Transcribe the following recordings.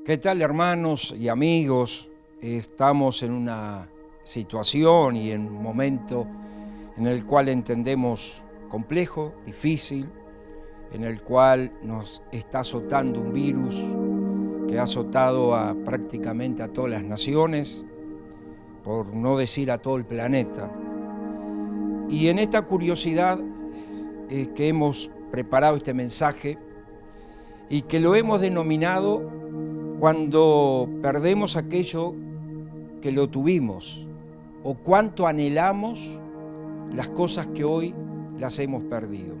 ¿Qué tal, hermanos y amigos? Estamos en una situación y en un momento en el cual entendemos complejo, difícil, en el cual nos está azotando un virus que ha azotado prácticamente a todas las naciones, por no decir a todo el planeta. Y en esta curiosidad que hemos preparado este mensaje y que lo hemos denominado cuando perdemos aquello que lo tuvimos, o cuánto anhelamos las cosas que hoy las hemos perdido.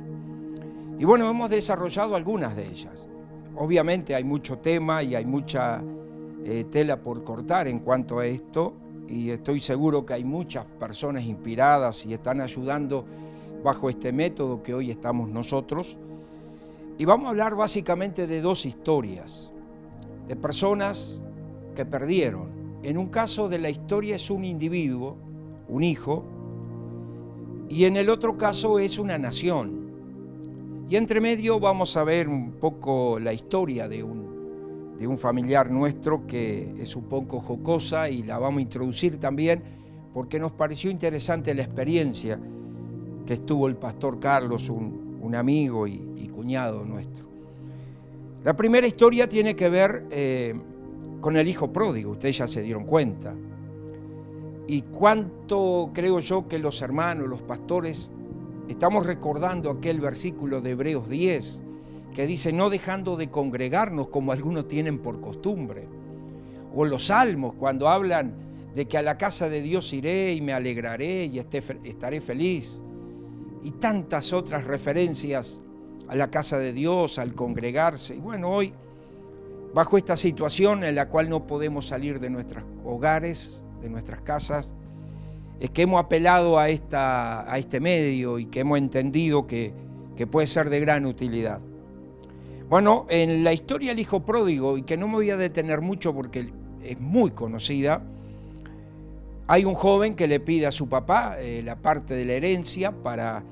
Y bueno, hemos desarrollado algunas de ellas. Obviamente hay mucho tema y hay mucha tela por cortar en cuanto a esto, y estoy seguro que hay muchas personas inspiradas y están ayudando bajo este método que hoy estamos nosotros. Y vamos a hablar básicamente de dos historias, de personas que perdieron. En un caso de la historia es un individuo, un hijo, y en el otro caso es una nación. Y entre medio vamos a ver un poco la historia de un familiar nuestro que es un poco jocosa, y la vamos a introducir también porque nos pareció interesante la experiencia que estuvo el pastor Carlos, un amigo y cuñado nuestro. La primera historia tiene que ver con el hijo pródigo, ustedes ya se dieron cuenta. Y cuánto creo yo que los hermanos, los pastores, estamos recordando aquel versículo de Hebreos 10, que dice, no dejando de congregarnos como algunos tienen por costumbre. O los salmos, cuando hablan de que a la casa de Dios iré y me alegraré y estaré feliz. Y tantas otras referencias a la casa de Dios, al congregarse. Y bueno, hoy, bajo esta situación en la cual no podemos salir de nuestros hogares, de nuestras casas, es que hemos apelado a este medio y que hemos entendido que puede ser de gran utilidad. Bueno, en la historia del hijo pródigo, y que no me voy a detener mucho porque es muy conocida, hay un joven que le pide a su papá la parte de la herencia para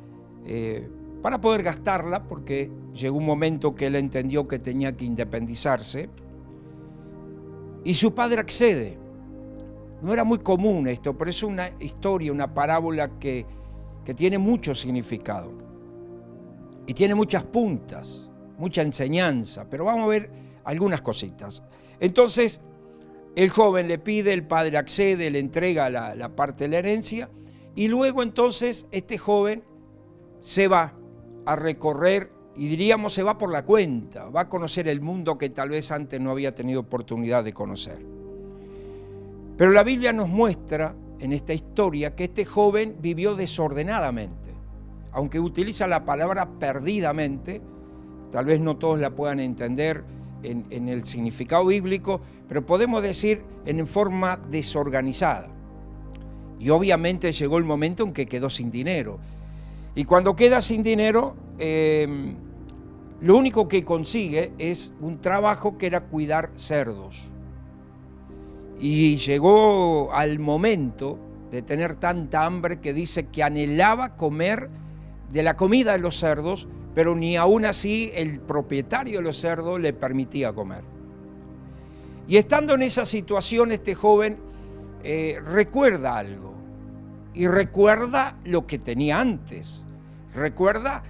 poder gastarla, porque llegó un momento que él entendió que tenía que independizarse, y su padre accede. No era muy común esto, pero es una historia, una parábola que tiene mucho significado y tiene muchas puntas, mucha enseñanza, pero vamos a ver algunas cositas. Entonces, el joven le pide, el padre accede, le entrega la parte de la herencia, y luego entonces este joven se va a recorrer, y diríamos se va por la cuenta, va a conocer el mundo que tal vez antes no había tenido oportunidad de conocer. Pero la Biblia nos muestra en esta historia que este joven vivió desordenadamente. Aunque utiliza la palabra perdidamente, tal vez no todos la puedan entender en el significado bíblico, pero podemos decir en forma desorganizada. Y obviamente llegó el momento en que quedó sin dinero. Y cuando queda sin dinero, lo único que consigue es un trabajo que era cuidar cerdos. Y llegó al momento de tener tanta hambre que dice que anhelaba comer de la comida de los cerdos, pero ni aún así el propietario de los cerdos le permitía comer. Y estando en esa situación, este joven recuerda algo, y recuerda lo que tenía antes, recuerda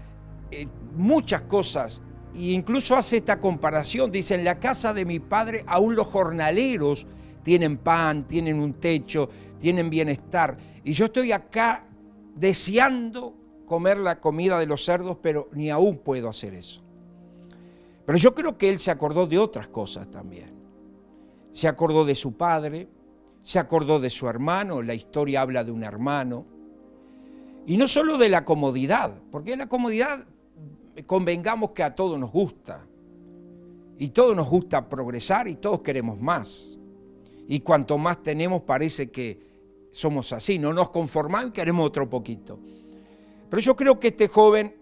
muchas cosas, e incluso hace esta comparación, dice, en la casa de mi padre aún los jornaleros tienen pan, tienen un techo, tienen bienestar, y yo estoy acá deseando comer la comida de los cerdos, pero ni aún puedo hacer eso. Pero yo creo que él se acordó de otras cosas también. Se acordó de su padre, se acordó de su hermano, la historia habla de un hermano, y no solo de la comodidad, porque la comodidad, convengamos que a todos nos gusta, y todos nos gusta progresar y todos queremos más. Y cuanto más tenemos parece que somos así, no nos conformamos y queremos otro poquito. Pero yo creo que este joven,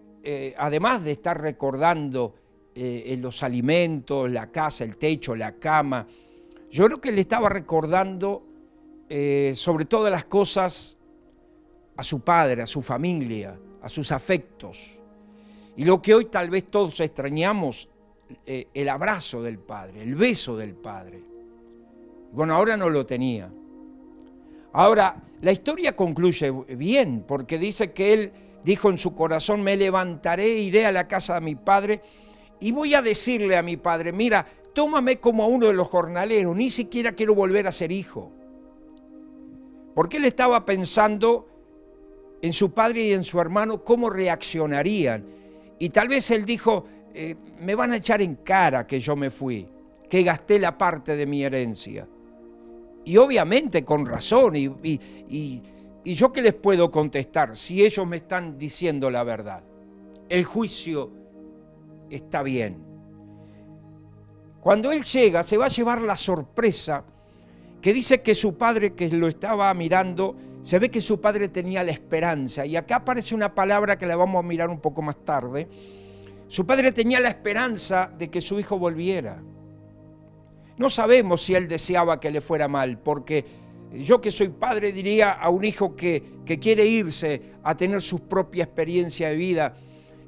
además de estar recordando los alimentos, la casa, el techo, la cama, yo creo que le estaba recordando sobre todas las cosas a su padre, a su familia, a sus afectos. Y lo que hoy tal vez todos extrañamos el abrazo del padre, el beso del padre. Bueno, ahora no lo tenía. Ahora, la historia concluye bien, porque dice que él dijo en su corazón: me levantaré, iré a la casa de mi padre y voy a decirle a mi padre: mira, tómame como a uno de los jornaleros, ni siquiera quiero volver a ser hijo. Porque él estaba pensando en su padre y en su hermano, cómo reaccionarían. Y tal vez él dijo: me van a echar en cara que yo me fui, que gasté la parte de mi herencia. Y obviamente con razón, y yo qué les puedo contestar si ellos me están diciendo la verdad. El juicio está bien. Cuando él llega, se va a llevar la sorpresa que dice que su padre, que lo estaba mirando, se ve que su padre tenía la esperanza. Y acá aparece una palabra que la vamos a mirar un poco más tarde. Su padre tenía la esperanza de que su hijo volviera. No sabemos si él deseaba que le fuera mal, porque yo que soy padre diría a un hijo que quiere irse a tener su propia experiencia de vida,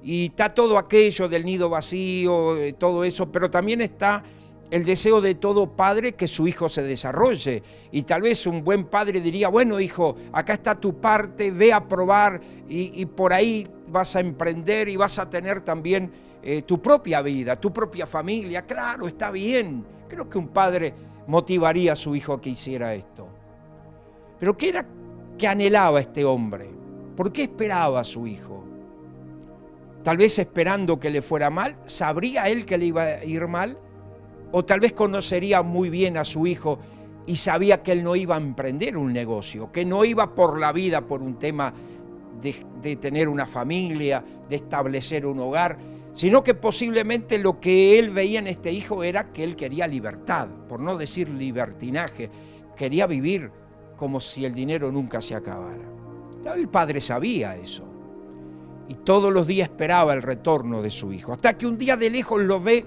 y está todo aquello del nido vacío, todo eso, pero también está el deseo de todo padre que su hijo se desarrolle. Y tal vez un buen padre diría: bueno, hijo, acá está tu parte, ve a probar y por ahí vas a emprender y vas a tener también tu propia vida, tu propia familia. Claro, está bien. Creo que un padre motivaría a su hijo a que hiciera esto. Pero ¿qué era que anhelaba este hombre? ¿Por qué esperaba a su hijo? Tal vez esperando que le fuera mal. ¿Sabría él que le iba a ir mal? O tal vez conocería muy bien a su hijo y sabía que él no iba a emprender un negocio, que no iba por la vida por un tema de tener una familia, de establecer un hogar, sino que posiblemente lo que él veía en este hijo era que él quería libertad, por no decir libertinaje, quería vivir como si el dinero nunca se acabara. El padre sabía eso y todos los días esperaba el retorno de su hijo, hasta que un día de lejos lo ve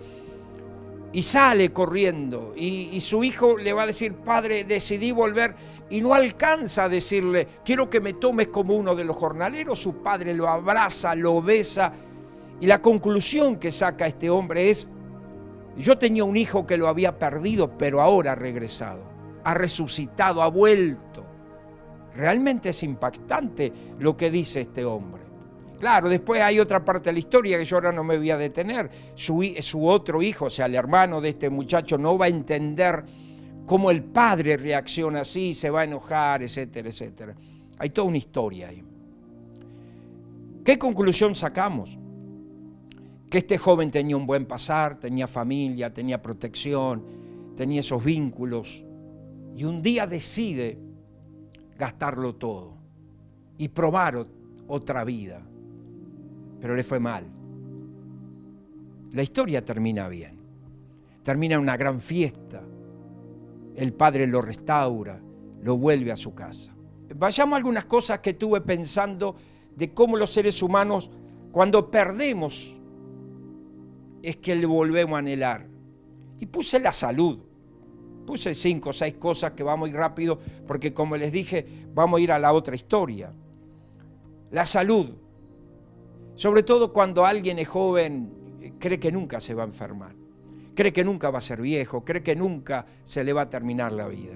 y sale corriendo, y su hijo le va a decir: padre, decidí volver, y no alcanza a decirle: quiero que me tomes como uno de los jornaleros. Su padre lo abraza, lo besa, y la conclusión que saca este hombre es: yo tenía un hijo que lo había perdido, pero ahora ha regresado, ha resucitado, ha vuelto. Realmente es impactante lo que dice este hombre. Claro, después hay otra parte de la historia que yo ahora no me voy a detener. Su otro hijo, o sea, el hermano de este muchacho, no va a entender cómo el padre reacciona así, se va a enojar, etcétera, etcétera. Hay toda una historia ahí. ¿Qué conclusión sacamos? Que este joven tenía un buen pasar, tenía familia, tenía protección, tenía esos vínculos, y un día decide gastarlo todo y probar otra vida. Pero le fue mal. La historia termina bien. Termina en una gran fiesta. El padre lo restaura, lo vuelve a su casa. Vayamos a algunas cosas que tuve pensando de cómo los seres humanos, cuando perdemos, es que le volvemos a anhelar. Y puse la salud. Puse 5 o 6 cosas que vamos a ir rápido, porque como les dije, vamos a ir a la otra historia. La salud. Sobre todo cuando alguien es joven, cree que nunca se va a enfermar, cree que nunca va a ser viejo, cree que nunca se le va a terminar la vida.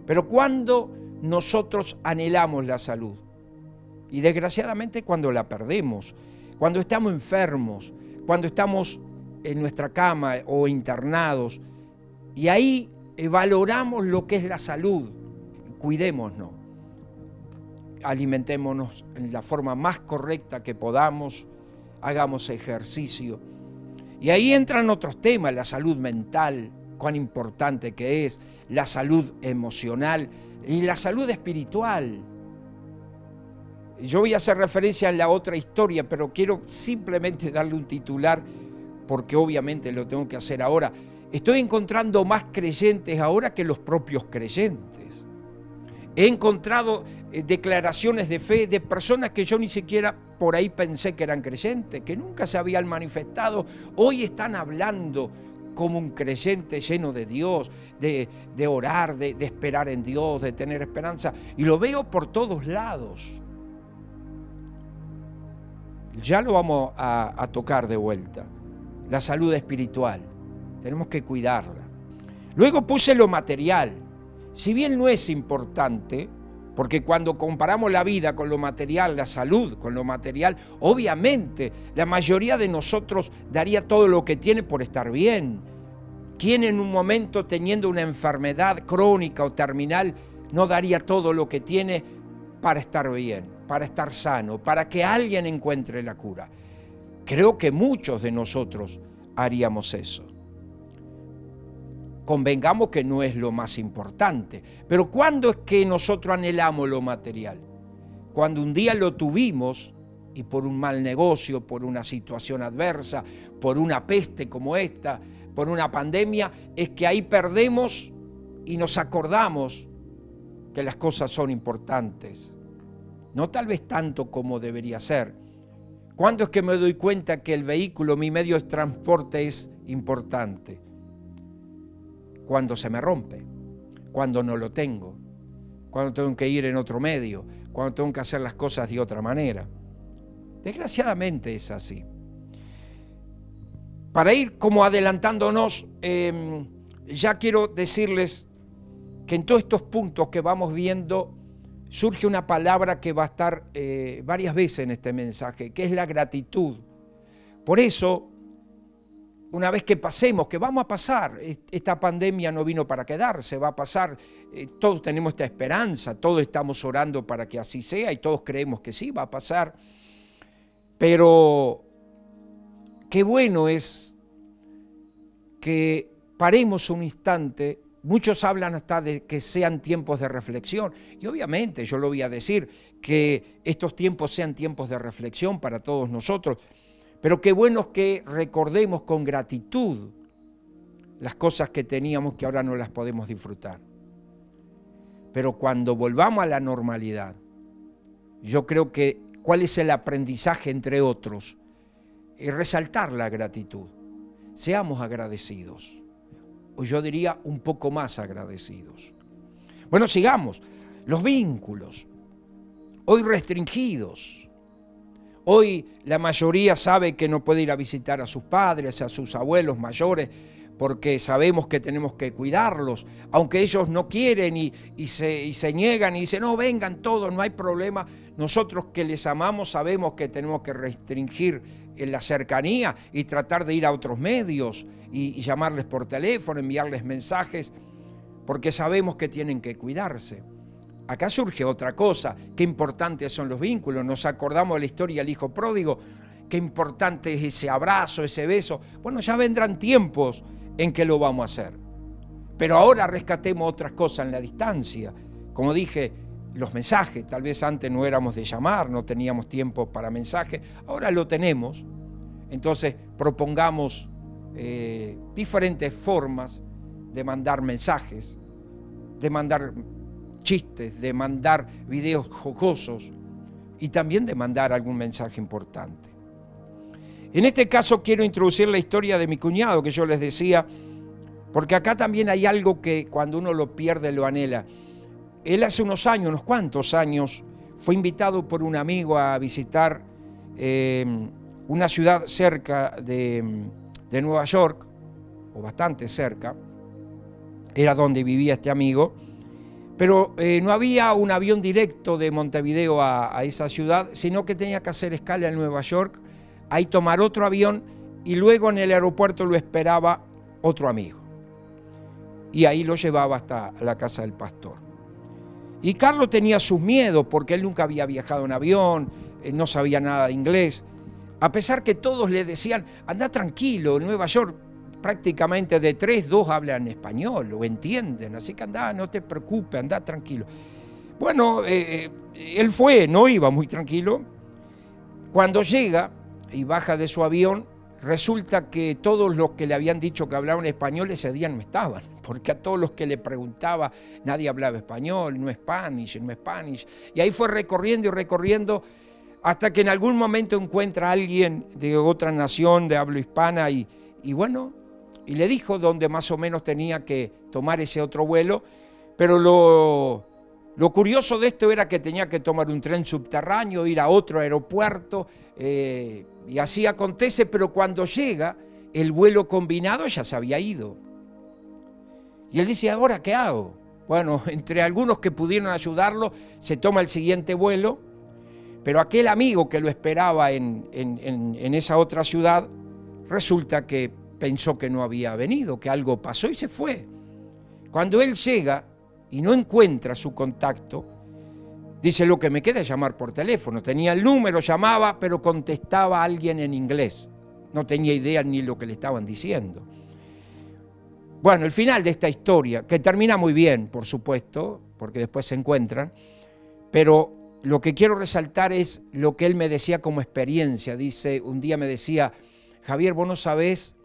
Pero cuando nosotros anhelamos la salud, y desgraciadamente cuando la perdemos, cuando estamos enfermos, cuando estamos en nuestra cama o internados, y ahí valoramos lo que es la salud, cuidémonos. Alimentémonos en la forma más correcta que podamos, hagamos ejercicio. Y ahí entran otros temas: la salud mental, cuán importante que es, la salud emocional y la salud espiritual. Yo voy a hacer referencia en la otra historia, pero quiero simplemente darle un titular, porque obviamente lo tengo que hacer ahora. Estoy encontrando más creyentes ahora que los propios creyentes. He encontrado declaraciones de fe de personas que yo ni siquiera por ahí pensé que eran creyentes, que nunca se habían manifestado. Hoy están hablando como un creyente lleno de Dios, de orar, de esperar en Dios, de tener esperanza. Y lo veo por todos lados. Ya lo vamos a tocar de vuelta. la salud espiritual. Tenemos que cuidarla. Luego puse lo material. Si bien no es importante, porque cuando comparamos la vida con lo material, la salud con lo material, obviamente la mayoría de nosotros daría todo lo que tiene por estar bien. ¿Quién en un momento teniendo una enfermedad crónica o terminal no daría todo lo que tiene para estar bien, para estar sano, para que alguien encuentre la cura? Creo que muchos de nosotros haríamos eso. Convengamos que no es lo más importante, pero ¿cuándo es que nosotros anhelamos lo material? Cuando un día lo tuvimos y por un mal negocio, por una situación adversa, por una peste como esta, por una pandemia, es que ahí perdemos y nos acordamos que las cosas son importantes. No tal vez tanto como debería ser. ¿Cuándo es que me doy cuenta que el vehículo, mi medio de transporte es importante? Cuando se me rompe, cuando no lo tengo, cuando tengo que ir en otro medio, cuando tengo que hacer las cosas de otra manera. Desgraciadamente es así. Para ir como adelantándonos, ya quiero decirles que en todos estos puntos que vamos viendo surge una palabra que va a estar varias veces en este mensaje, que es la gratitud. Por eso, una vez que pasemos, que vamos a pasar, esta pandemia no vino para quedarse, va a pasar, todos tenemos esta esperanza, todos estamos orando para que así sea y todos creemos que sí, va a pasar. Pero qué bueno es que paremos un instante. Muchos hablan hasta de que sean tiempos de reflexión y obviamente yo lo voy a decir, que estos tiempos sean tiempos de reflexión para todos nosotros. Pero qué bueno es que recordemos con gratitud las cosas que teníamos que ahora no las podemos disfrutar. Pero cuando volvamos a la normalidad, yo creo que cuál es el aprendizaje entre otros, es resaltar la gratitud. Seamos agradecidos, o yo diría un poco más agradecidos. Bueno, sigamos. Los vínculos, hoy restringidos. Hoy la mayoría sabe que no puede ir a visitar a sus padres, a sus abuelos mayores, porque sabemos que tenemos que cuidarlos, aunque ellos no quieren y se niegan y dicen, no, vengan todos, no hay problema. Nosotros que les amamos sabemos que tenemos que restringir en la cercanía y tratar de ir a otros medios y llamarles por teléfono, enviarles mensajes, porque sabemos que tienen que cuidarse. Acá surge otra cosa, qué importantes son los vínculos. Nos acordamos de la historia del hijo pródigo, qué importante es ese abrazo, ese beso. Bueno, ya vendrán tiempos en que lo vamos a hacer. Pero ahora rescatemos otras cosas en la distancia. Como dije, los mensajes, tal vez antes no éramos de llamar, no teníamos tiempo para mensajes, ahora lo tenemos. Entonces propongamos diferentes formas de mandar mensajes, de mandar chistes, de mandar videos jocosos y también de mandar algún mensaje importante. En este caso quiero introducir la historia de mi cuñado que yo les decía, porque acá también hay algo que cuando uno lo pierde lo anhela. Él hace unos años, unos cuantos años, fue invitado por un amigo a visitar una ciudad cerca de Nueva York, o bastante cerca, era donde vivía este amigo. Pero no había un avión directo de Montevideo a esa ciudad, sino que tenía que hacer escala en Nueva York, ahí tomar otro avión y luego en el aeropuerto lo esperaba otro amigo. Y ahí lo llevaba hasta la casa del pastor. Y Carlos tenía sus miedos porque él nunca había viajado en avión, no sabía nada de inglés, a pesar que todos le decían, anda tranquilo, en Nueva York prácticamente de 3, 2 hablan español, lo entienden, así que anda, no te preocupes, anda tranquilo. Bueno, él fue, no iba muy tranquilo. Cuando llega y baja de su avión, resulta que todos los que le habían dicho que hablaban español ese día no estaban, porque a todos los que le preguntaba, nadie hablaba español, no Spanish, no Spanish. Y ahí fue recorriendo y recorriendo, hasta que en algún momento encuentra a alguien de otra nación de habla hispana y bueno, y le dijo dónde más o menos tenía que tomar ese otro vuelo, pero lo curioso de esto era que tenía que tomar un tren subterráneo, ir a otro aeropuerto, y así acontece, pero cuando llega, el vuelo combinado ya se había ido. Y él dice, ¿ahora qué hago? Bueno, entre algunos que pudieron ayudarlo, se toma el siguiente vuelo, pero aquel amigo que lo esperaba en esa otra ciudad, resulta que pensó que no había venido, que algo pasó y se fue. Cuando él llega y no encuentra su contacto, dice, lo que me queda es llamar por teléfono. Tenía el número, llamaba, pero contestaba a alguien en inglés. No tenía idea ni lo que le estaban diciendo. Bueno, el final de esta historia, que termina muy bien, por supuesto, porque después se encuentran, pero lo que quiero resaltar es lo que él me decía como experiencia. Dice, un día me decía, Javier, vos no sabés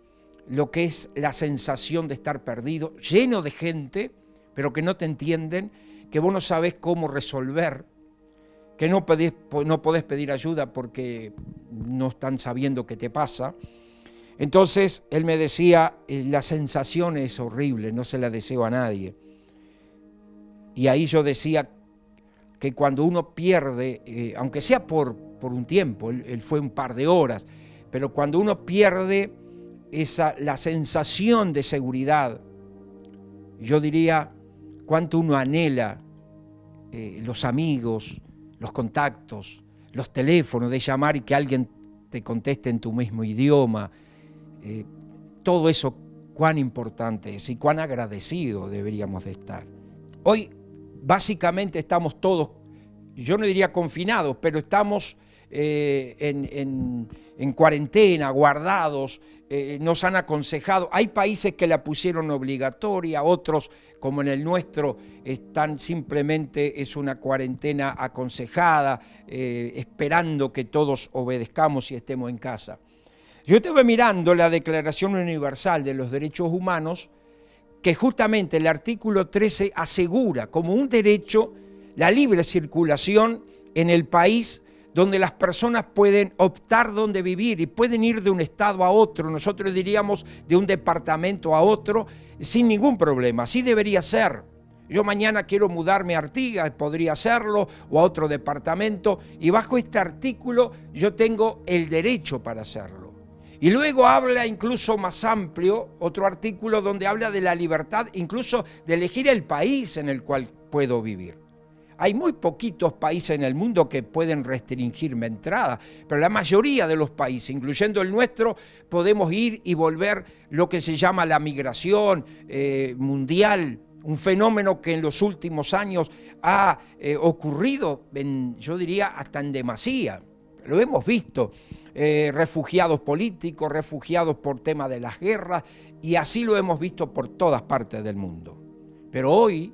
lo que es la sensación de estar perdido, lleno de gente, pero que no te entienden, que vos no sabés cómo resolver, que no podés pedir ayuda porque no están sabiendo qué te pasa. Entonces él me decía, la sensación es horrible, no se la deseo a nadie. Y ahí yo decía que cuando uno pierde, aunque sea por un tiempo, él fue un par de horas, pero cuando uno pierde la sensación de seguridad, yo diría cuánto uno anhela los amigos, los contactos, los teléfonos, de llamar y que alguien te conteste en tu mismo idioma. Todo eso cuán importante es y cuán agradecido deberíamos de estar. Hoy básicamente estamos todos, yo no diría confinados, pero estamos en cuarentena, guardados, nos han aconsejado. Hay países que la pusieron obligatoria, otros, como en el nuestro, simplemente es una cuarentena aconsejada, esperando que todos obedezcamos y estemos en casa. Yo estuve mirando la Declaración Universal de los Derechos Humanos, que justamente el artículo 13 asegura como un derecho la libre circulación en el país donde las personas pueden optar dónde vivir y pueden ir de un estado a otro, nosotros diríamos de un departamento a otro, sin ningún problema. Así debería ser. Yo mañana quiero mudarme a Artigas, podría hacerlo, o a otro departamento, y bajo este artículo yo tengo el derecho para hacerlo. Y luego habla incluso más amplio, otro artículo donde habla de la libertad, incluso de elegir el país en el cual puedo vivir. Hay muy poquitos países en el mundo que pueden restringirme entrada, pero la mayoría de los países, incluyendo el nuestro, podemos ir y volver lo que se llama la migración mundial, un fenómeno que en los últimos años ha ocurrido, yo diría, hasta en demasía. Lo hemos visto. Refugiados políticos, refugiados por tema de las guerras, y así lo hemos visto por todas partes del mundo. Pero hoy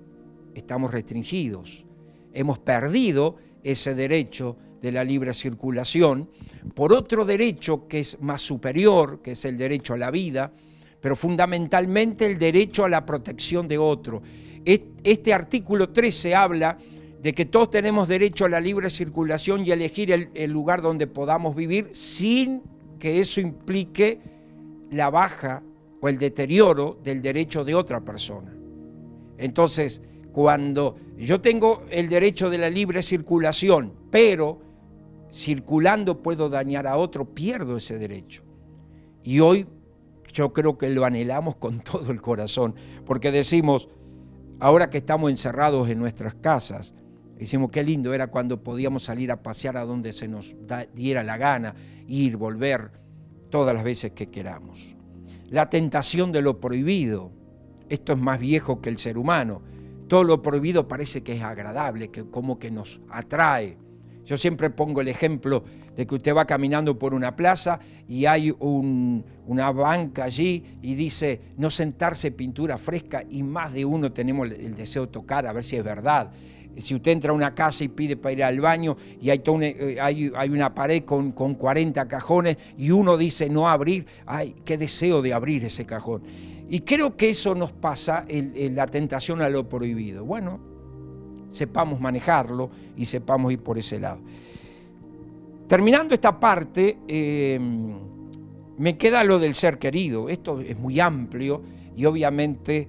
estamos restringidos, hemos perdido ese derecho de la libre circulación por otro derecho que es más superior, que es el derecho a la vida, pero fundamentalmente el derecho a la protección de otro. Este artículo 13 habla de que todos tenemos derecho a la libre circulación y a elegir el lugar donde podamos vivir sin que eso implique la baja o el deterioro del derecho de otra persona. Entonces, cuando yo tengo el derecho de la libre circulación, pero circulando puedo dañar a otro, pierdo ese derecho. Y hoy yo creo que lo anhelamos con todo el corazón, porque decimos, ahora que estamos encerrados en nuestras casas, decimos qué lindo era cuando podíamos salir a pasear a donde se nos diera la gana, ir, volver, todas las veces que queramos. La tentación de lo prohibido, esto es más viejo que el ser humano. Todo lo prohibido parece que es agradable, que como que nos atrae. Yo siempre pongo el ejemplo de que usted va caminando por una plaza y hay una banca allí y dice no sentarse, pintura fresca, y más de uno tenemos el deseo de tocar a ver si es verdad. Si usted entra a una casa y pide para ir al baño y hay una pared con 40 cajones y uno dice no abrir, ¡ay, qué deseo de abrir ese cajón! Y creo que eso nos pasa, la tentación a lo prohibido. Bueno, sepamos manejarlo y sepamos ir por ese lado. Terminando esta parte, me queda lo del ser querido. Esto es muy amplio y obviamente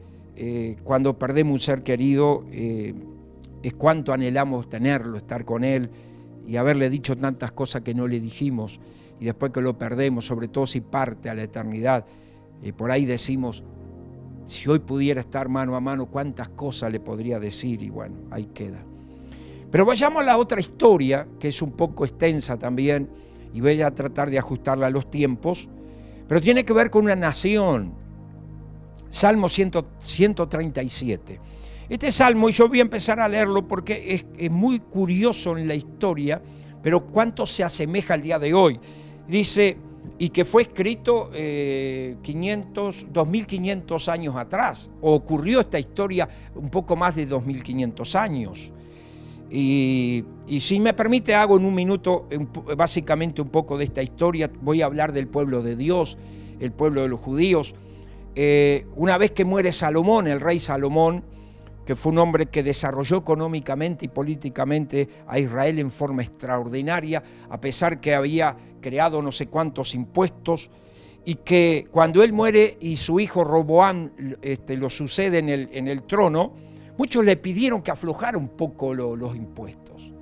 cuando perdemos un ser querido es cuánto anhelamos tenerlo, estar con él y haberle dicho tantas cosas que no le dijimos. y después que lo perdemos, sobre todo si parte a la eternidad, por ahí decimos, si hoy pudiera estar mano a mano, cuántas cosas le podría decir, y bueno, ahí queda. Pero vayamos a la otra historia, que es un poco extensa también, y voy a tratar de ajustarla a los tiempos, pero tiene que ver con una nación. Salmo 137. Este salmo, y yo voy a empezar a leerlo porque es muy curioso en la historia, pero cuánto se asemeja al día de hoy. Dice, y que fue escrito 2.500 años atrás, o ocurrió esta historia un poco más de 2.500 años. Y si me permite, hago en un minuto básicamente un poco de esta historia. Voy a hablar del pueblo de Dios, el pueblo de los judíos. Una vez que muere Salomón, el rey Salomón, que fue un hombre que desarrolló económicamente y políticamente a Israel en forma extraordinaria, a pesar que había creado no sé cuántos impuestos, y que cuando él muere y su hijo Roboam lo sucede en el trono, muchos le pidieron que aflojara un poco los impuestos.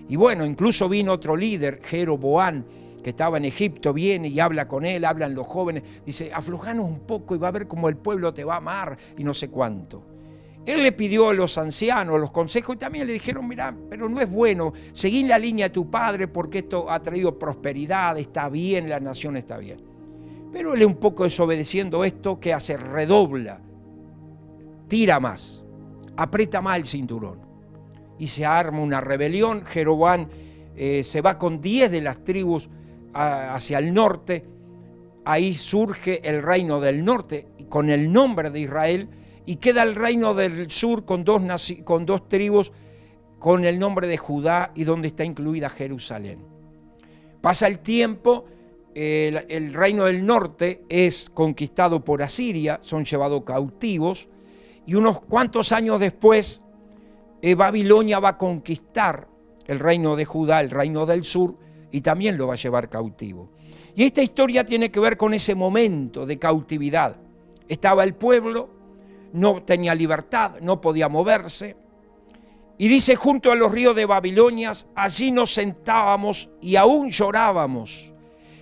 Y bueno, incluso vino otro líder, Jeroboam, que estaba en Egipto, viene y habla con él, hablan los jóvenes, dice, aflojanos un poco y va a ver cómo el pueblo te va a amar y no sé cuánto. Él le pidió a los ancianos los consejos y también le dijeron, mirá, pero no es bueno, seguí la línea de tu padre porque esto ha traído prosperidad, está bien, la nación está bien. Pero él un poco desobedeciendo esto, ¿qué hace? Redobla, tira más, aprieta más el cinturón. Y se arma una rebelión. Jeroboam se va con 10 de las tribus hacia el norte. Ahí surge el reino del norte con el nombre de Israel, y queda el reino del sur con dos tribus con el nombre de Judá, y donde está incluida Jerusalén. Pasa el tiempo, el reino del norte es conquistado por Asiria, son llevados cautivos, y unos cuantos años después Babilonia va a conquistar el reino de Judá, el reino del sur, y también lo va a llevar cautivo. Y esta historia tiene que ver con ese momento de cautividad. Estaba el pueblo, no tenía libertad, no podía moverse. Y dice, junto a los ríos de Babilonia, allí nos sentábamos y aún llorábamos.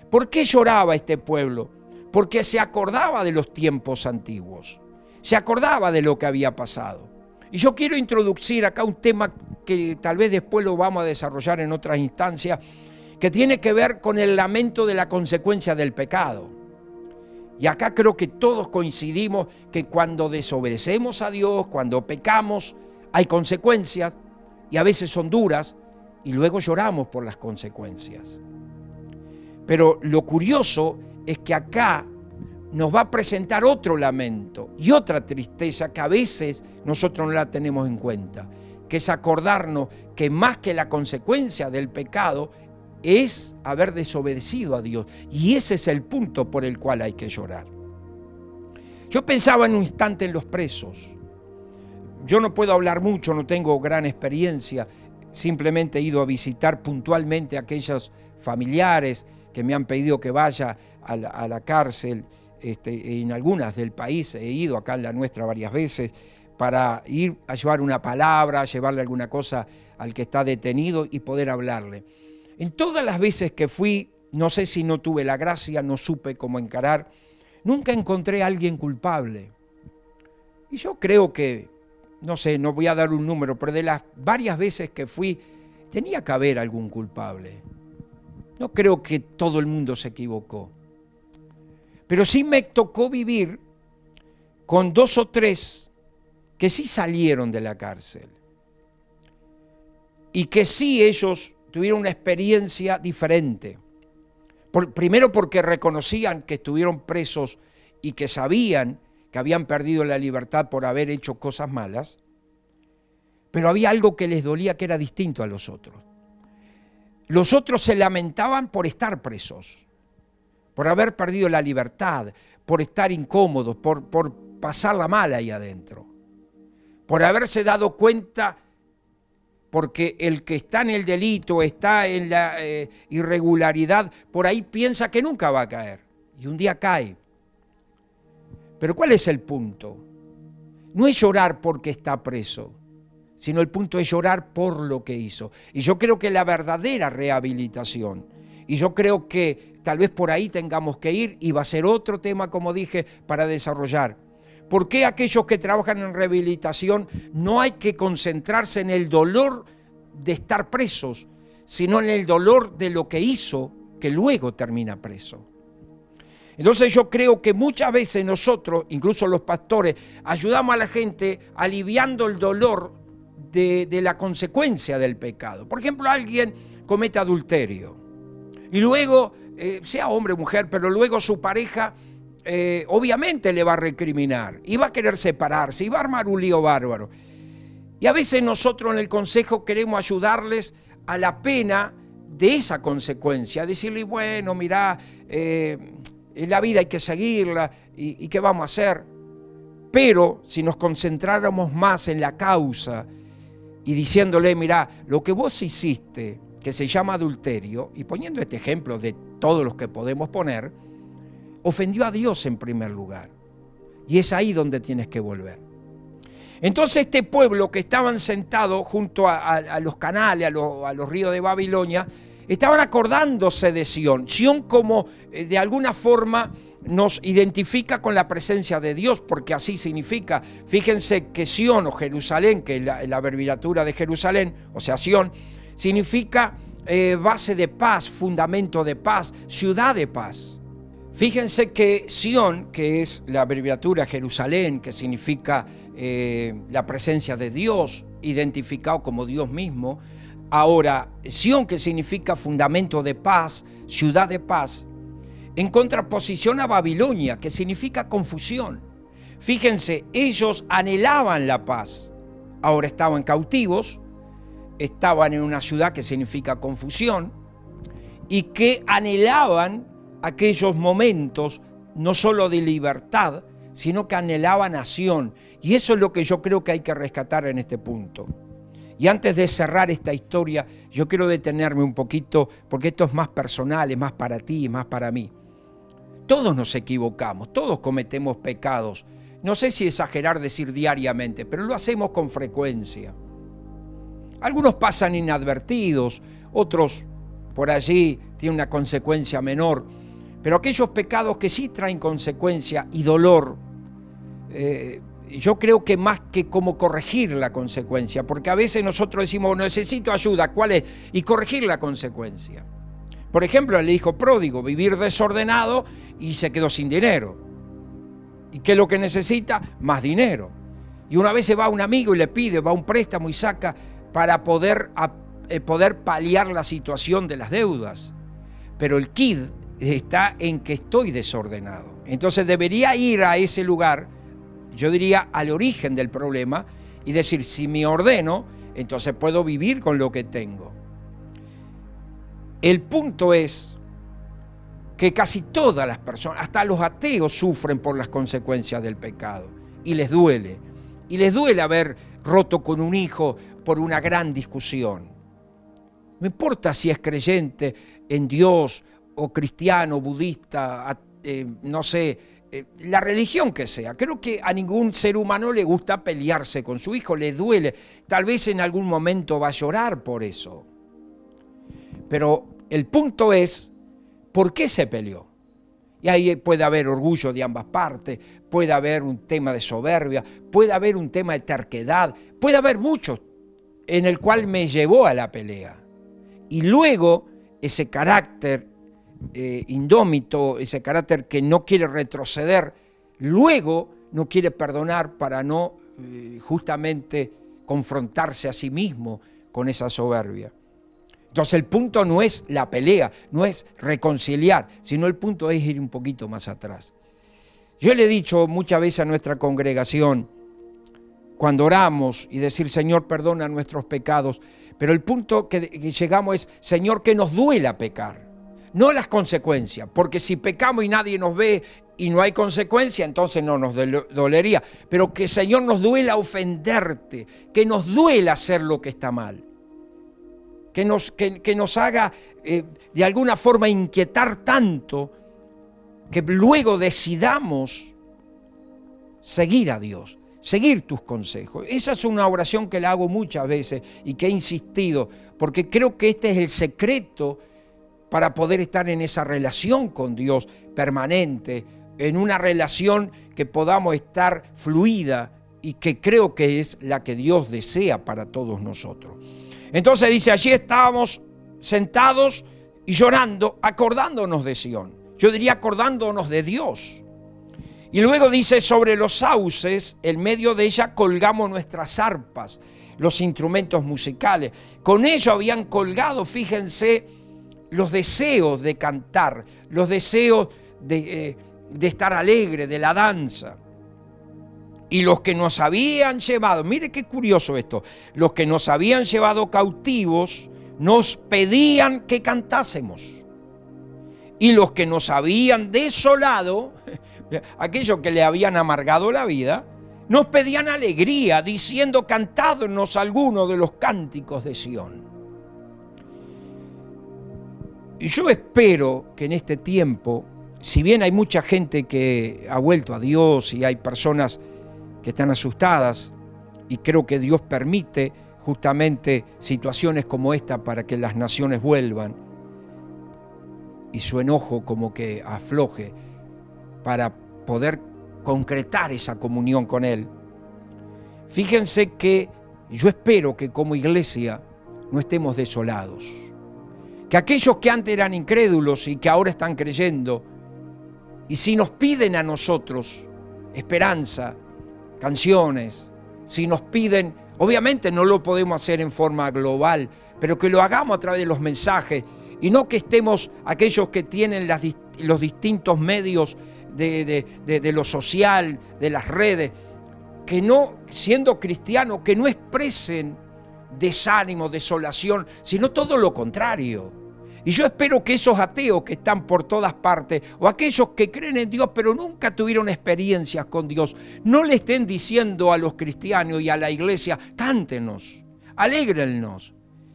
¿Por qué lloraba este pueblo? Porque se acordaba de los tiempos antiguos, se acordaba de lo que había pasado. Y yo quiero introducir acá un tema que tal vez después lo vamos a desarrollar en otras instancias, que tiene que ver con el lamento de la consecuencia del pecado. Y acá creo que todos coincidimos que cuando desobedecemos a Dios, cuando pecamos, hay consecuencias, y a veces son duras, y luego lloramos por las consecuencias. Pero lo curioso es que acá nos va a presentar otro lamento y otra tristeza que a veces nosotros no la tenemos en cuenta, que es acordarnos que más que la consecuencia del pecado es haber desobedecido a Dios, y ese es el punto por el cual hay que llorar. Yo pensaba en un instante en los presos. Yo no puedo hablar mucho, no tengo gran experiencia, simplemente he ido a visitar puntualmente a aquellos familiares que me han pedido que vaya a la cárcel. En algunas del país he ido, acá en la nuestra varias veces, para ir a llevar una palabra, a llevarle alguna cosa al que está detenido y poder hablarle. En todas las veces que fui, no sé si no tuve la gracia, no supe cómo encarar, nunca encontré a alguien culpable. Y yo creo que, no sé, no voy a dar un número, pero de las varias veces que fui, tenía que haber algún culpable. No creo que todo el mundo se equivocó. Pero sí me tocó vivir con 2 o 3 que sí salieron de la cárcel. Y que sí ellos tuvieron una experiencia diferente. Primero porque reconocían que estuvieron presos y que sabían que habían perdido la libertad por haber hecho cosas malas, pero había algo que les dolía que era distinto a los otros. Los otros se lamentaban por estar presos, por haber perdido la libertad, por estar incómodos, por pasarla mal ahí adentro, por haberse dado cuenta. Porque el que está en el delito, está en la irregularidad, por ahí piensa que nunca va a caer. Y un día cae. Pero ¿cuál es el punto? No es llorar porque está preso, sino el punto es llorar por lo que hizo. Y yo creo que la verdadera rehabilitación, y yo creo que tal vez por ahí tengamos que ir y va a ser otro tema, como dije, para desarrollar. ¿Por qué aquellos que trabajan en rehabilitación no hay que concentrarse en el dolor de estar presos, sino en el dolor de lo que hizo que luego termina preso? Entonces yo creo que muchas veces nosotros, incluso los pastores, ayudamos a la gente aliviando el dolor de la consecuencia del pecado. Por ejemplo, alguien comete adulterio y luego, sea hombre o mujer, pero luego su pareja obviamente le va a recriminar y va a querer separarse y va a armar un lío bárbaro. Y a veces nosotros en el consejo queremos ayudarles a la pena de esa consecuencia, decirle, bueno, mirá, la vida hay que seguirla y ¿qué vamos a hacer? Pero si nos concentráramos más en la causa y diciéndole, mirá, lo que vos hiciste, que se llama adulterio, y poniendo este ejemplo de todos los que podemos poner, ofendió a Dios en primer lugar. Y es ahí donde tienes que volver. Entonces este pueblo que estaban sentados junto a los canales, a los ríos de Babilonia, estaban acordándose de Sión. Sión como de alguna forma nos identifica con la presencia de Dios, porque así significa. Fíjense que Sión o Jerusalén, que es la abreviatura de Jerusalén, o sea Sión, significa base de paz, fundamento de paz, ciudad de paz. Fíjense que Sión, que es la abreviatura Jerusalén, que significa la presencia de Dios, identificado como Dios mismo. Ahora, Sión, que significa fundamento de paz, ciudad de paz, en contraposición a Babilonia, que significa confusión. Fíjense, ellos anhelaban la paz. Ahora estaban cautivos, estaban en una ciudad que significa confusión, y que anhelaban aquellos momentos no solo de libertad, sino que anhelaban a Sión. Y eso es lo que yo creo que hay que rescatar en este punto. Y antes de cerrar esta historia, yo quiero detenerme un poquito, porque esto es más personal, es más para ti y más para mí. Todos nos equivocamos, todos cometemos pecados. No sé si exagerar decir diariamente, pero lo hacemos con frecuencia. Algunos pasan inadvertidos, otros por allí tienen una consecuencia menor, pero aquellos pecados que sí traen consecuencia y dolor, yo creo que más que como corregir la consecuencia, porque a veces nosotros decimos, necesito ayuda, ¿cuál es? Y corregir la consecuencia. Por ejemplo, el hijo pródigo, vivir desordenado y se quedó sin dinero. ¿Y qué es lo que necesita? Más dinero. Y una vez se va a un amigo y le pide, va a un préstamo y saca para poder paliar la situación de las deudas. Pero el quid está en que estoy desordenado. Entonces debería ir a ese lugar, yo diría al origen del problema, y decir, si me ordeno, entonces puedo vivir con lo que tengo. El punto es que casi todas las personas, hasta los ateos, sufren por las consecuencias del pecado. Y les duele. Y les duele haber roto con un hijo por una gran discusión. No importa si es creyente en Dios o cristiano, budista, no sé, la religión que sea. Creo que a ningún ser humano le gusta pelearse con su hijo, le duele. Tal vez en algún momento va a llorar por eso. Pero el punto es, ¿por qué se peleó? Y ahí puede haber orgullo de ambas partes, puede haber un tema de soberbia, puede haber un tema de terquedad, puede haber muchos en el cual me llevó a la pelea. Y luego ese carácter indómito, ese carácter que no quiere retroceder, luego no quiere perdonar para no justamente confrontarse a sí mismo con esa soberbia. Entonces el punto no es la pelea, no es reconciliar, sino el punto es ir un poquito más atrás. Yo le he dicho muchas veces a nuestra congregación, cuando oramos y decir, Señor, perdona nuestros pecados, pero el punto que llegamos es, Señor, que nos duela pecar, no las consecuencias, porque si pecamos y nadie nos ve y no hay consecuencia, entonces no nos dolería, pero que, Señor, nos duela ofenderte, que nos duela hacer lo que está mal. Que nos haga de alguna forma inquietar tanto que luego decidamos seguir a Dios, seguir tus consejos. Esa es una oración que la hago muchas veces y que he insistido, porque creo que este es el secreto para poder estar en esa relación con Dios permanente, en una relación que podamos estar fluida y que creo que es la que Dios desea para todos nosotros. Entonces dice, allí estábamos sentados y llorando, acordándonos de Sión. Yo diría acordándonos de Dios. Y luego dice, sobre los sauces, en medio de ella colgamos nuestras arpas, los instrumentos musicales. Con ello habían colgado, fíjense, los deseos de cantar, los deseos de estar alegre, de la danza. Y los que nos habían llevado, mire qué curioso esto, los que nos habían llevado cautivos nos pedían que cantásemos. Y los que nos habían desolado, aquellos que le habían amargado la vida, nos pedían alegría, diciendo, cantadnos alguno de los cánticos de Sión. Y yo espero que en este tiempo, si bien hay mucha gente que ha vuelto a Dios y hay personas que están asustadas, y creo que Dios permite justamente situaciones como esta para que las naciones vuelvan y su enojo como que afloje para poder concretar esa comunión con Él. Fíjense que yo espero que como iglesia no estemos desolados, que aquellos que antes eran incrédulos y que ahora están creyendo, y si nos piden a nosotros esperanza, canciones, si nos piden, obviamente no lo podemos hacer en forma global, pero que lo hagamos a través de los mensajes, y no que estemos aquellos que tienen los distintos medios de lo social, de las redes, que no, siendo cristianos, que no expresen desánimo, desolación, sino todo lo contrario. Y yo espero que esos ateos que están por todas partes, o aquellos que creen en Dios pero nunca tuvieron experiencias con Dios, no le estén diciendo a los cristianos y a la iglesia, cántenos, alégrennos,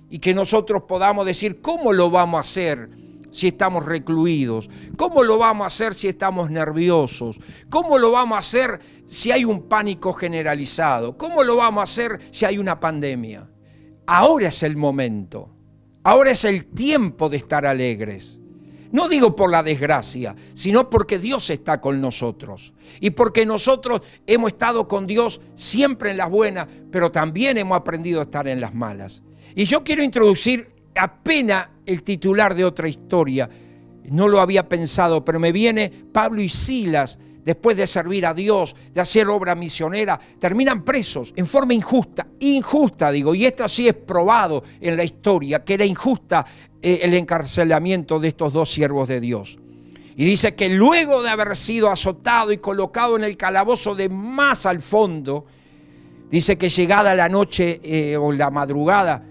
y que nosotros podamos decir, ¿cómo lo vamos a hacer si estamos recluidos? ¿Cómo lo vamos a hacer si estamos nerviosos? ¿Cómo lo vamos a hacer si hay un pánico generalizado? ¿Cómo lo vamos a hacer si hay una pandemia? Ahora es el momento. Ahora es el tiempo de estar alegres. No digo por la desgracia, sino porque Dios está con nosotros. Y porque nosotros hemos estado con Dios siempre en las buenas, pero también hemos aprendido a estar en las malas. Y yo quiero introducir apenas el titular de otra historia. No lo había pensado, pero me viene Pablo y Silas, después de servir a Dios, de hacer obra misionera, terminan presos en forma injusta digo, y esto sí es probado en la historia, que era injusta el encarcelamiento de estos dos siervos de Dios. Y dice que luego de haber sido azotado y colocado en el calabozo de más al fondo, dice que llegada la noche o la madrugada,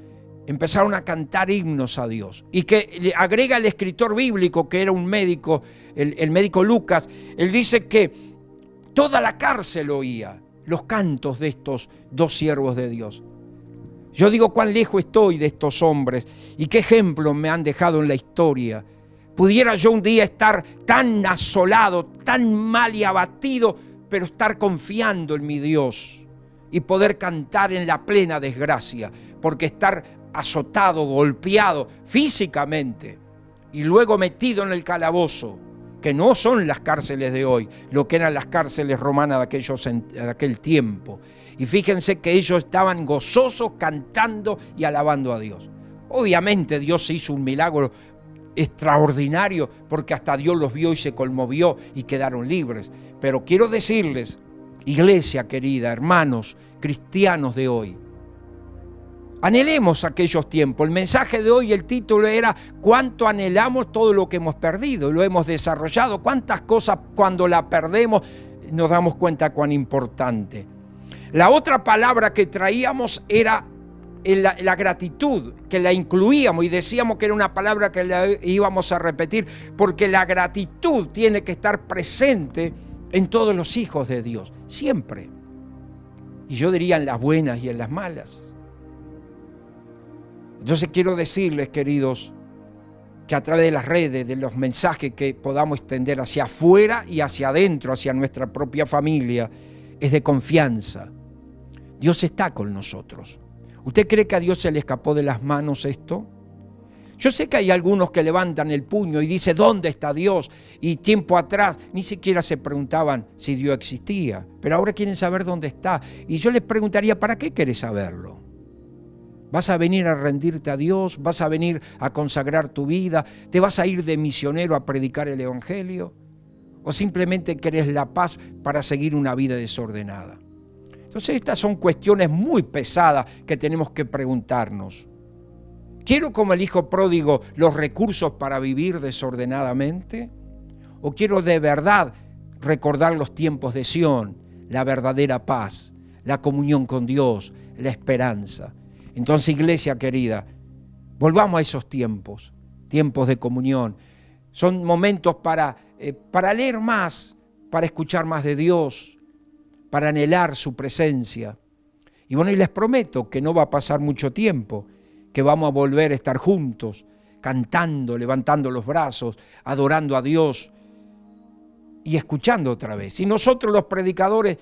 empezaron a cantar himnos a Dios. Y que le agrega el escritor bíblico, que era un médico, el médico Lucas, él dice que toda la cárcel oía los cantos de estos dos siervos de Dios. Yo digo cuán lejos estoy de estos hombres y qué ejemplos me han dejado en la historia. Pudiera yo un día estar tan asolado, tan mal y abatido, pero estar confiando en mi Dios y poder cantar en la plena desgracia, porque estar azotado, golpeado físicamente y luego metido en el calabozo, que no son las cárceles de hoy, lo que eran las cárceles romanas de aquel tiempo. Y fíjense que ellos estaban gozosos cantando y alabando a Dios. Obviamente Dios hizo un milagro extraordinario porque hasta Dios los vio y se conmovió y quedaron libres. Pero quiero decirles, iglesia querida, hermanos cristianos de hoy, anhelemos aquellos tiempos. El mensaje de hoy, el título era cuánto anhelamos todo lo que hemos perdido y lo hemos desarrollado. Cuántas cosas cuando la perdemos nos damos cuenta cuán importante. La otra palabra que traíamos era la gratitud, que la incluíamos y decíamos que era una palabra que la íbamos a repetir porque la gratitud tiene que estar presente en todos los hijos de Dios, siempre. Y yo diría en las buenas y en las malas. Entonces quiero decirles, queridos, que a través de las redes, de los mensajes que podamos extender hacia afuera y hacia adentro, hacia nuestra propia familia, es de confianza. Dios está con nosotros. ¿Usted cree que a Dios se le escapó de las manos esto? Yo sé que hay algunos que levantan el puño y dicen, ¿dónde está Dios? Y tiempo atrás ni siquiera se preguntaban si Dios existía, pero ahora quieren saber dónde está. Y yo les preguntaría, ¿para qué querés saberlo? ¿Vas a venir a rendirte a Dios? ¿Vas a venir a consagrar tu vida? ¿Te vas a ir de misionero a predicar el Evangelio? ¿O simplemente querés la paz para seguir una vida desordenada? Entonces estas son cuestiones muy pesadas que tenemos que preguntarnos. ¿Quiero como el hijo pródigo los recursos para vivir desordenadamente? ¿O quiero de verdad recordar los tiempos de Sión, la verdadera paz, la comunión con Dios, la esperanza? Entonces, iglesia querida, volvamos a esos tiempos, tiempos de comunión. Son momentos para leer más, para escuchar más de Dios, para anhelar su presencia. Y bueno, y les prometo que no va a pasar mucho tiempo, que vamos a volver a estar juntos, cantando, levantando los brazos, adorando a Dios y escuchando otra vez. Y nosotros los predicadores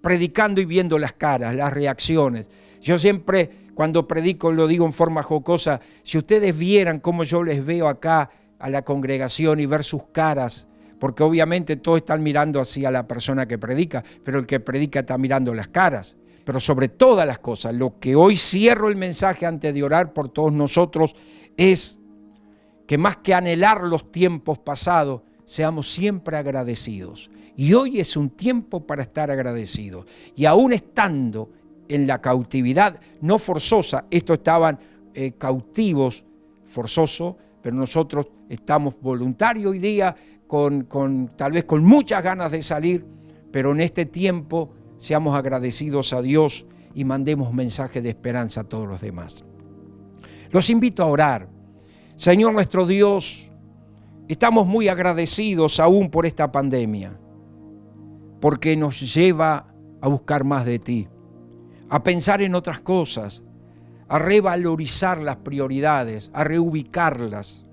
predicando y viendo las caras, las reacciones. Yo siempre cuando predico lo digo en forma jocosa, si ustedes vieran cómo yo les veo acá a la congregación y ver sus caras, porque obviamente todos están mirando hacia la persona que predica, pero el que predica está mirando las caras. Pero sobre todas las cosas, lo que hoy cierro el mensaje antes de orar por todos nosotros es que más que anhelar los tiempos pasados, seamos siempre agradecidos. Y hoy es un tiempo para estar agradecidos. Y aún estando en la cautividad no forzosa, estos estaban cautivos forzoso, pero nosotros estamos voluntarios hoy día, tal vez con muchas ganas de salir, pero en este tiempo seamos agradecidos a Dios y mandemos mensaje de esperanza a todos los demás. Los invito a orar. Señor nuestro Dios, estamos muy agradecidos aún por esta pandemia, porque nos lleva a buscar más de ti, a pensar en otras cosas, a revalorizar las prioridades, a reubicarlas.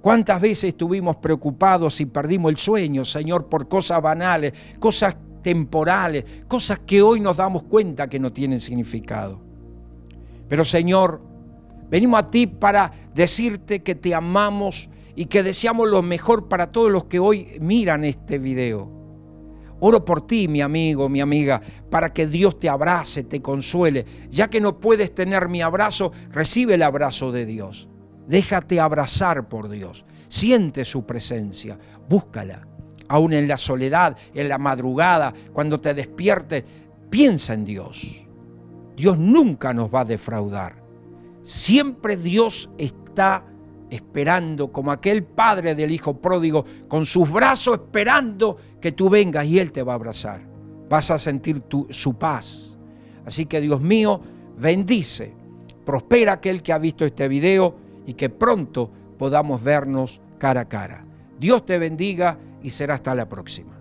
¿Cuántas veces estuvimos preocupados y perdimos el sueño, Señor, por cosas banales, cosas temporales, cosas que hoy nos damos cuenta que no tienen significado? Pero Señor, venimos a ti para decirte que te amamos y que deseamos lo mejor para todos los que hoy miran este video. Oro por ti, mi amigo, mi amiga, para que Dios te abrace, te consuele. Ya que no puedes tener mi abrazo, recibe el abrazo de Dios. Déjate abrazar por Dios. Siente su presencia, búscala. Aún en la soledad, en la madrugada, cuando te despiertes, piensa en Dios. Dios nunca nos va a defraudar. Siempre Dios está esperando, como aquel padre del hijo pródigo, con sus brazos esperando que tú vengas y Él te va a abrazar. Vas a sentir su paz. Así que Dios mío, bendice, prospera aquel que ha visto este video y que pronto podamos vernos cara a cara. Dios te bendiga y será hasta la próxima.